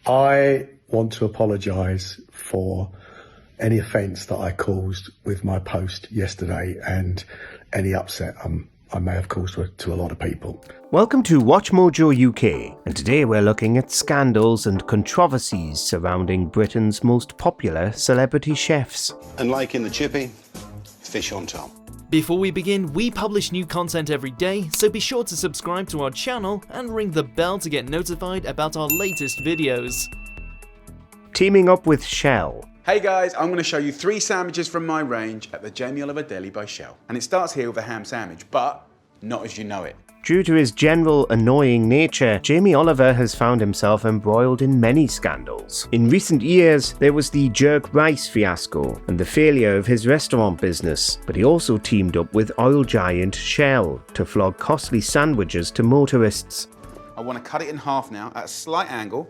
I want to apologise for any offence that I caused with my post yesterday and any upset I may have caused to a lot of people. Welcome to WatchMojoUK, and today we're looking at scandals and controversies surrounding Britain's most popular celebrity chefs. And like in the chippy, fish on top. Before we begin, we publish new content every day, so be sure to subscribe to our channel and ring the bell to get notified about our latest videos. Teaming up with Shell. Hey guys, I'm going to show you 3 sandwiches from my range at the Jamie Oliver Deli by Shell. And it starts here with a ham sandwich, but not as you know it. Due to his general annoying nature, Jamie Oliver has found himself embroiled in many scandals. In recent years, there was the jerk rice fiasco and the failure of his restaurant business, but he also teamed up with oil giant Shell to flog costly sandwiches to motorists. I want to cut it in half now at a slight angle.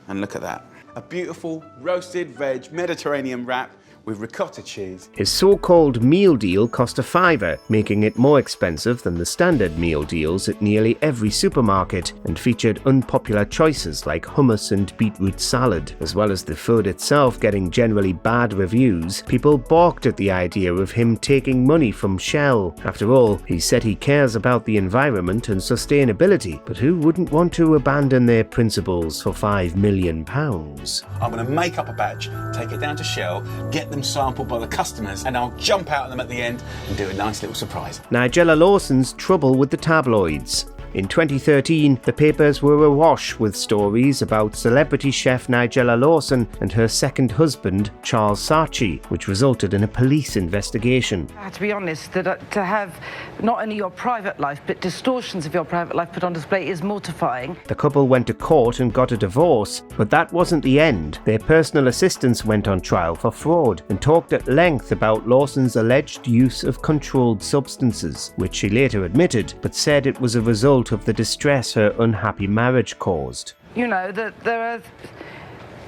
And look at that. A beautiful roasted veg Mediterranean wrap with ricotta cheese. His so-called meal deal cost a £5, making it more expensive than the standard meal deals at nearly every supermarket, and featured unpopular choices like hummus and beetroot salad. As well as the food itself getting generally bad reviews, people balked at the idea of him taking money from Shell. After all, he said he cares about the environment and sustainability, but who wouldn't want to abandon their principles for £5 million? I'm going to make up a batch, take it down to Shell, get them sampled by the customers, and I'll jump out at them at the end and do a nice little surprise. Nigella Lawson's trouble with the tabloids. In 2013, the papers were awash with stories about celebrity chef Nigella Lawson and her second husband, Charles Saatchi, which resulted in a police investigation. I have to be honest, that to have not only your private life, but distortions of your private life put on display is mortifying. The couple went to court and got a divorce, but that wasn't the end. Their personal assistants went on trial for fraud and talked at length about Lawson's alleged use of controlled substances, which she later admitted, but said it was a result of the distress her unhappy marriage caused. You know, that there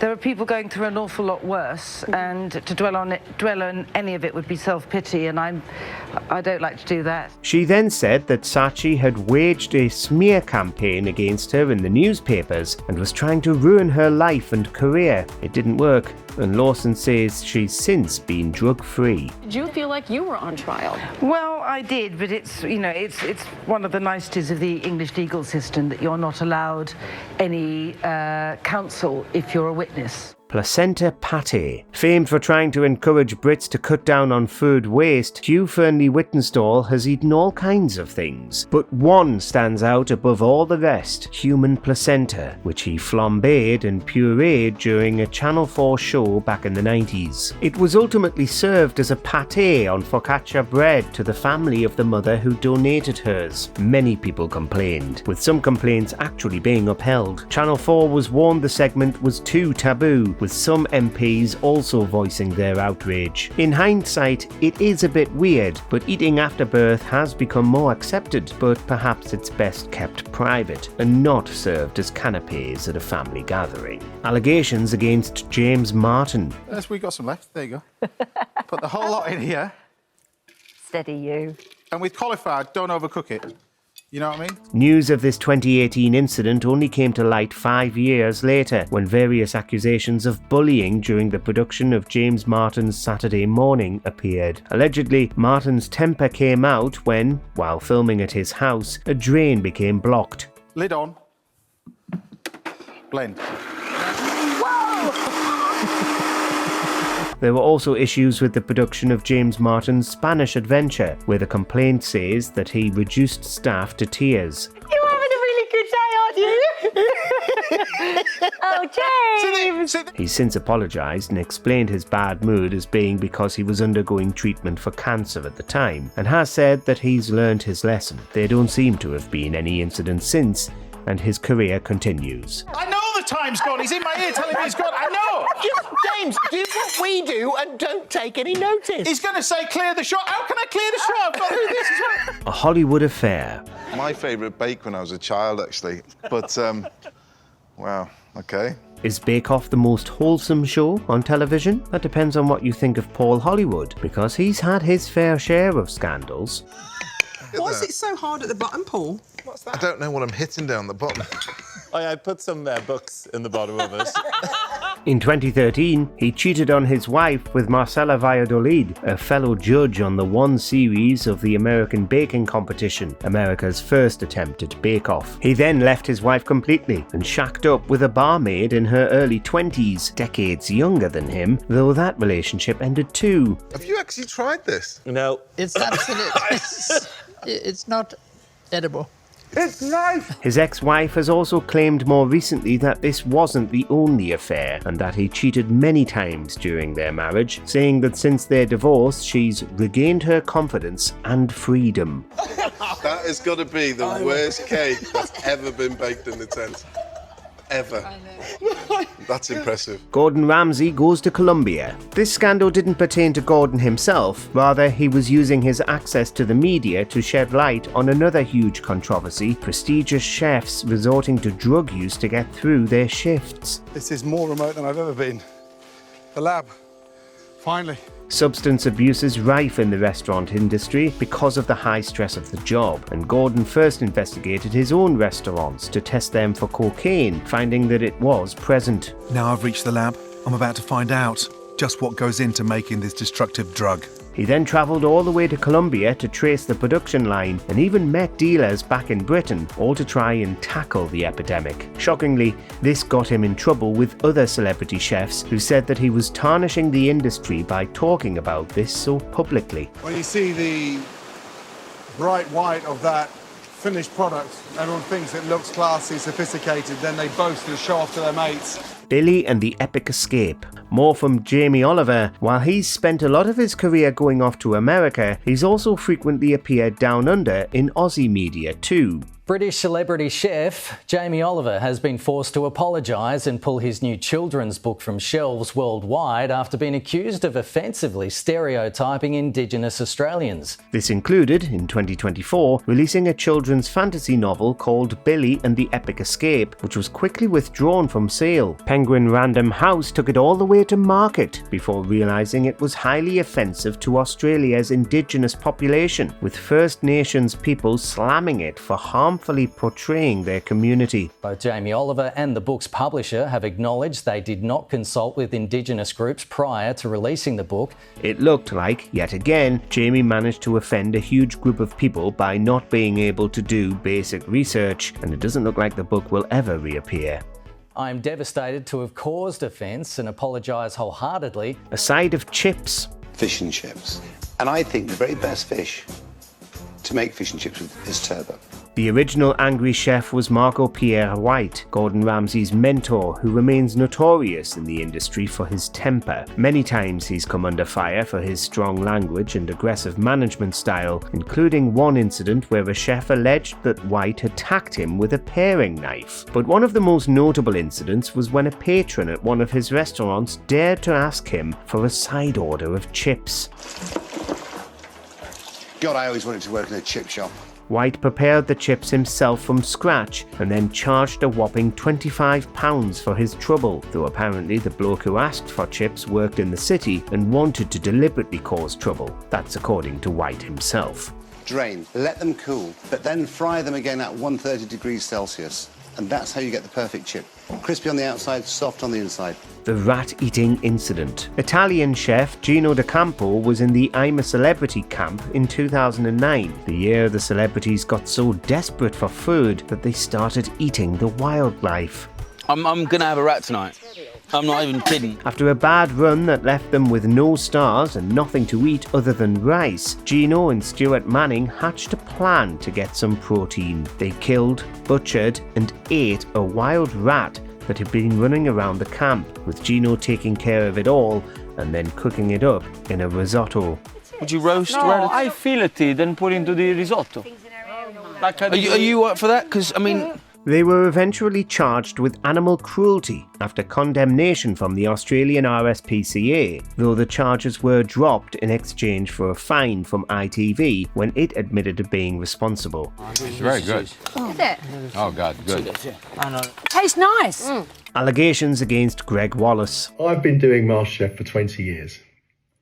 are people going through an awful lot worse, and to dwell on any of it would be self-pity, and I don't like to do that. She then said that Saatchi had waged a smear campaign against her in the newspapers and was trying to ruin her life and career. It didn't work, and Lawson says she's since been drug-free. Did you feel like you were on trial? Well, I did, but it's one of the niceties of the English legal system that you're not allowed any counsel if you're a witness. Placenta pate. Famed for trying to encourage Brits to cut down on food waste, Hugh Fearnley-Whittenstall has eaten all kinds of things. But one stands out above all the rest: human placenta, which he flambéed and pureed during a Channel 4 show back in the 90s. It was ultimately served as a pate on focaccia bread to the family of the mother who donated hers. Many people complained, with some complaints actually being upheld. Channel 4 was warned the segment was too taboo, with some MPs also voicing their outrage. In hindsight, it is a bit weird, but eating after birth has become more accepted, but perhaps it's best kept private and not served as canapés at a family gathering. Allegations against James Martin. Yes, we got some left. There you go. Put the whole lot in here. Steady you. And with cauliflower, don't overcook it. You know what I mean? News of this 2018 incident only came to light 5 years later, when various accusations of bullying during the production of James Martin's Saturday Morning appeared. Allegedly, Martin's temper came out when, while filming at his house, a drain became blocked. Lid on. Blend. There were also issues with the production of James Martin's Spanish Adventure, where the complaint says that he reduced staff to tears. You're having a really good day, aren't you? Oh, James! He's since apologised and explained his bad mood as being because he was undergoing treatment for cancer at the time, and has said that he's learned his lesson. There don't seem to have been any incidents since, and his career continues. I know the time's gone. He's in my ear telling me he's gone. I know. James, do what we do and don't take any notice. He's going to say clear the shot. How can I clear the shot? I've got to do this as well. A Hollywood affair. My favourite bake when I was a child, actually. But, wow, okay. Is Bake Off the most wholesome show on television? That depends on what you think of Paul Hollywood, because he's had his fair share of scandals. Why is it so hard at the bottom, Paul? What's that? I don't know what I'm hitting down the bottom. I put some books in the bottom of it. In 2013, he cheated on his wife with Marcela Valladolid, a fellow judge on the one series of the American baking competition, America's first attempt at Bake Off. He then left his wife completely and shacked up with a barmaid in her early 20s, decades younger than him, though that relationship ended too. Have you actually tried this? No. It's absolutely... it's not edible. It's nice! His ex-wife has also claimed more recently that this wasn't the only affair and that he cheated many times during their marriage, saying that since their divorce she's regained her confidence and freedom. That has got to be the worst cake that's ever been baked in the tent. Ever. That's impressive. Gordon Ramsay goes to Colombia. This scandal didn't pertain to Gordon himself, rather he was using his access to the media to shed light on another huge controversy, prestigious chefs resorting to drug use to get through their shifts. This is more remote than I've ever been. The lab, finally. Substance abuse is rife in the restaurant industry because of the high stress of the job, and Gordon first investigated his own restaurants to test them for cocaine, finding that it was present. Now I've reached the lab, I'm about to find out just what goes into making this destructive drug. He then travelled all the way to Colombia to trace the production line and even met dealers back in Britain, all to try and tackle the epidemic. Shockingly, this got him in trouble with other celebrity chefs who said that he was tarnishing the industry by talking about this so publicly. When you see the bright white of that finished product, everyone thinks it looks classy, sophisticated, then they boast and show off to their mates. Billy and the Epic Escape. More from Jamie Oliver. While he's spent a lot of his career going off to America, he's also frequently appeared down under in Aussie media too. British celebrity chef Jamie Oliver has been forced to apologise and pull his new children's book from shelves worldwide after being accused of offensively stereotyping Indigenous Australians. This included, in 2024, releasing a children's fantasy novel called Billy and the Epic Escape, which was quickly withdrawn from sale. Penguin Random House took it all the way to market before realising it was highly offensive to Australia's Indigenous population, with First Nations people slamming it for harmfully portraying their community. Both Jamie Oliver and the book's publisher have acknowledged they did not consult with Indigenous groups prior to releasing the book. It looked like, yet again, Jamie managed to offend a huge group of people by not being able to do basic research, and it doesn't look like the book will ever reappear. I am devastated to have caused offence and apologise wholeheartedly. A side of chips. Fish and chips. And I think the very best fish to make fish and chips with is turbot. The original angry chef was Marco Pierre White, Gordon Ramsay's mentor, who remains notorious in the industry for his temper. Many times he's come under fire for his strong language and aggressive management style, including one incident where a chef alleged that White attacked him with a paring knife. But one of the most notable incidents was when a patron at one of his restaurants dared to ask him for a side order of chips. God, I always wanted to work in a chip shop. White prepared the chips himself from scratch and then charged a whopping £25 for his trouble, though apparently the bloke who asked for chips worked in the city and wanted to deliberately cause trouble. That's according to White himself. Drain, let them cool, but then fry them again at 130 degrees Celsius. And that's how you get the perfect chip. Crispy on the outside, soft on the inside. The rat-eating incident. Italian chef Gino D'Acampo was in the I'm a Celebrity camp in 2009, the year the celebrities got so desperate for food that they started eating the wildlife. I'm gonna have a rat tonight. I'm not even kidding. After a bad run that left them with no stars and nothing to eat other than rice, Gino and Stuart Manning hatched a plan to get some protein. They killed, butchered and ate a wild rat that had been running around the camp, with Gino taking care of it all and then cooking it up in a risotto. Would you roast No, rabbit? I fillet it and put into the risotto. Like Are you up for that? Because, I mean... They were eventually charged with animal cruelty after condemnation from the Australian RSPCA, though the charges were dropped in exchange for a fine from ITV when it admitted to being responsible. It's very good. Is it? Oh, God, good. Tastes nice. Allegations against Gregg Wallace. I've been doing MasterChef for 20 years.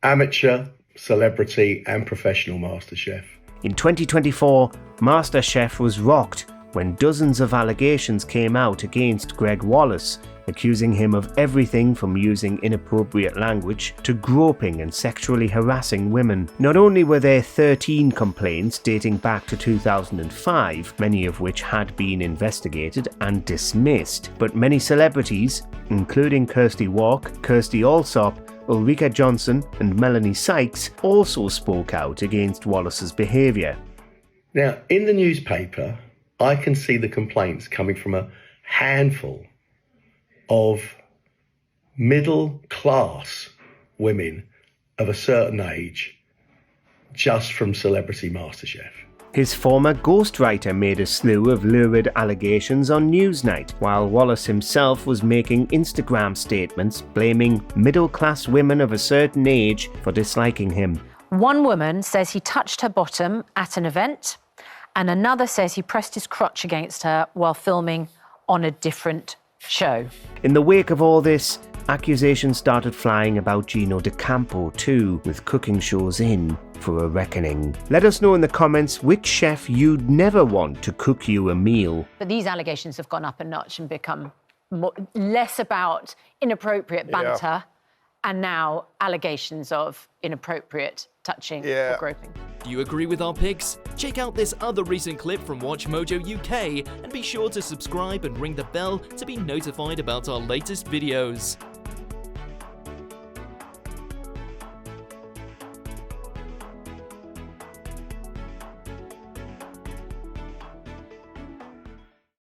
Amateur, celebrity and professional MasterChef. In 2024, MasterChef was rocked when dozens of allegations came out against Gregg Wallace, accusing him of everything from using inappropriate language to groping and sexually harassing women. Not only were there 13 complaints dating back to 2005, many of which had been investigated and dismissed, but many celebrities, including Kirsty Walk, Kirsty Allsop, Ulrika Johnson and Melanie Sykes, also spoke out against Wallace's behaviour. Now, in the newspaper, I can see the complaints coming from a handful of middle-class women of a certain age just from Celebrity MasterChef. His former ghostwriter made a slew of lurid allegations on Newsnight, while Wallace himself was making Instagram statements blaming middle-class women of a certain age for disliking him. One woman says he touched her bottom at an event, and another says he pressed his crotch against her while filming on a different show. In the wake of all this, accusations started flying about Gino D'Acampo too, with cooking shows in for a reckoning. Let us know in the comments which chef you'd never want to cook you a meal. But these allegations have gone up a notch and become less about inappropriate banter and now allegations of inappropriate touching or groping. Do you agree with our picks? Check out this other recent clip from WatchMojoUK and be sure to subscribe and ring the bell to be notified about our latest videos.